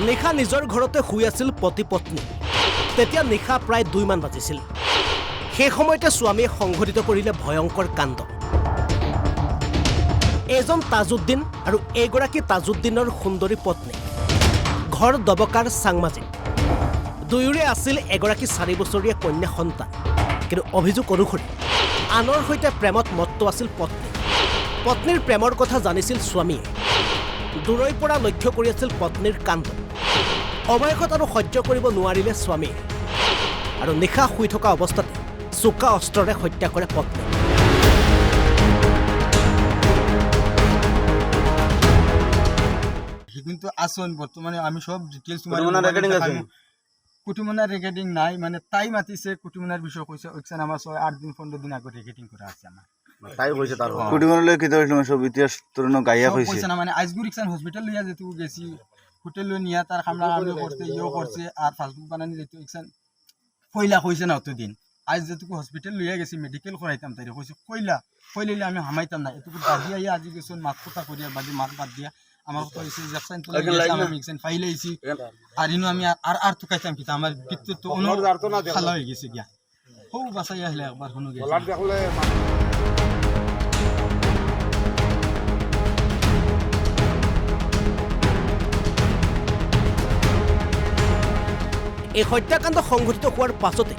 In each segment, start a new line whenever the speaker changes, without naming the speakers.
নিশা নিজৰ ঘৰতে শুই আছিল পতি পত্নী তেতিয়া নিশা প্ৰায় 2 মান বাজিছিল সেই সময়তে স্বামীয়ে সংঘটিত কৰিলে ভয়ংকৰ কাণ্ড এজন তাজউদ্দিন আৰু এগৰাকী তাজউদ্দিনৰ সুন্দৰী পত্নী ঘৰ দবকাৰ চাংমাজি দুয়োৰে আছিল এগৰাকী 4 বছৰীয়া কন্যা সন্তান কিন্তু অভিযোগ অনুসৰি আনৰ সৈতে প্ৰেমত মত্ত আছিল পত্নী পত্নীৰ প্ৰেমৰ কথা জানিছিল স্বামীয়ে দূৰৈৰ পৰা লক্ষ্য কৰি আছিল পত্নীৰ কাণ্ড অৱয়সত আৰু সহ্য কৰিব নোৱাৰিলে স্বামীয়ে আৰু নিশা শুই থকা অৱস্থাতে চোকা অস্ত্ৰৰে হত্যা কৰে পত্নী
কিন্তু আসন বর্তমানে আমি সব ডিটেইলস কুটুমনার রেকর্ডিং নাই মানে তাই মাতিছে কুটুমনার বিষয় কইছে ওইখানে আমার 8 দিন 15 দিন আগে রেকর্ডিং করা আছে আমার
তাই কইছে তার কুটুমনালে কি ধরছিল সব ইতিহাস তরুণ গাইয়া কইছে
কইছে না মানে আজগুর ইকসান হসপিটাল লিয়া যেতে গেছি হোটেল নিয়া তার খামলা আমি করতে করছে আর ফেসবুক বানানি যেতে ইকসান কইলা কইছে না অতদিন আজ যেটুকু হসপিটাল লিয়া গেছি মেডিকেল করাইতাম তাই কইছে কইলে আমি হামাইতাম না এটুকু বাদি আইয়া আজি গেছন মাত কথা করিয়া বাদি মাত বাদ দিয়া আমার কথা হইছে জ্যাকসাইন তো আমি মিক্সন ফাইলাইছি আর ইনো আমি আর তো কাইতাম কি আমার পিত্ত তো অন্য খালা হয়ে গেছে গিয়া হো বাসাই আইলে একবার হনো গেছে বলার দেখলে
এই হত্যাকাণ্ড সংঘটিত হোৱাৰ পাছতে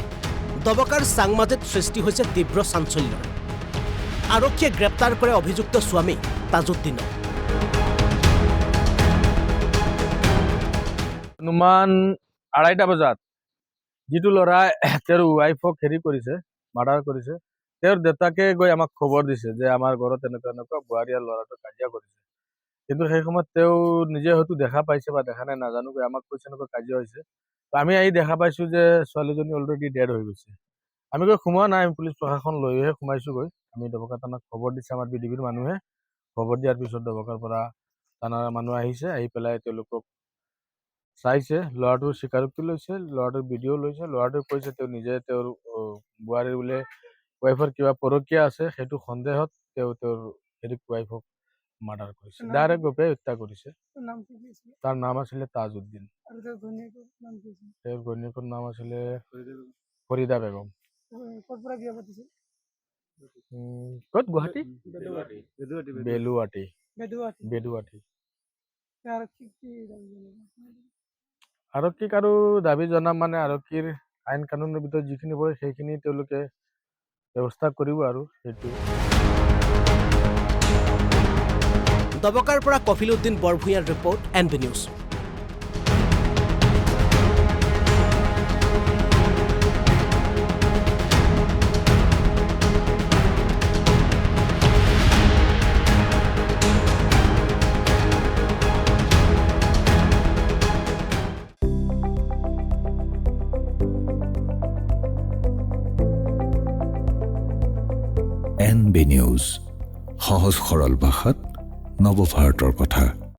দবকাৰ চাংমাজিত সৃষ্টি হৈছে তীব্ৰ চাঞ্চল্য আৰক্ষীয়ে গ্ৰেপ্তাৰ কৰে অভিযুক্ত স্বামী তাজউদ্দিনক
অনুমান 2:30 বজাত যিটো ল'ৰা তেওঁৰ ৱাইফক হেৰি কৰিছে মাৰ্ডাৰ কৰিছে তেওঁৰ দেউতাকে গৈ আমাক খবৰ দিছে যে আমাৰ ঘৰত এনেকুৱা বোৱাৰী আৰু ল'ৰাটো কাজিয়া কৰিছে কিন্তু সেই সময়ত তেওঁ নিজে হয়তো দেখা পাইছে বা দেখা নাই নাজানো আমাক কৈছে এনেকুৱা কাজিয়া হৈছে আমি আহি দেখা পাইছো যে ছোৱালীজনী অলৰেডি ডেড হৈ গৈছে আমি গৈ সোমোৱা নাই পুলিচ প্ৰশাসন লৈহে সোমাইছো গৈ আমি দবকা থানাক খবৰ দিছে আমাৰ বিডিবিৰ মানুহে খবৰ দিয়াৰ পিছত দবকাৰ পৰা থানাৰ মানুহ আহিছে আহি পেলাই তেওঁলোকক চাইছে ল'ৰাটোৰ স্বীকাৰোক্তি লৈছে ল'ৰাটোৰ ভিডিঅ' লৈছে ল'ৰাটোৱে কৈছে তেওঁ নিজে তেওঁৰ বোৱাৰীৰ বোলে ৱাইফৰ কিবা পৰকীয়া আছে সেইটো সন্দেহত তেওঁ তেওঁৰ হেৰিক ৱাইফক মাৰ্ডাৰ কৰিছে ডাইৰেক্ট গৈ হত্যা কৰিছে তাৰ নাম আছিলে তাজউদ্দিন তেওঁৰ ঘৈণীয়েকৰ নাম আছিলে ফৰিদা বেগম ক'ত গুৱাহাটী বেলুৱাটি আৰক্ষীক আৰু দাবী জনাম মানে আৰক্ষীৰ আইন কানুনৰ ভিতৰত যিখিনি পৰে সেইখিনি তেওঁলোকে ব্যৱস্থা কৰিব আৰু সেইটো
দবকাৰ পৰা কফিলউদ্দিন বৰভূঞাৰ report NB news
NB news সহজ সৰল ভাষাত নৱভাৰতৰ কথা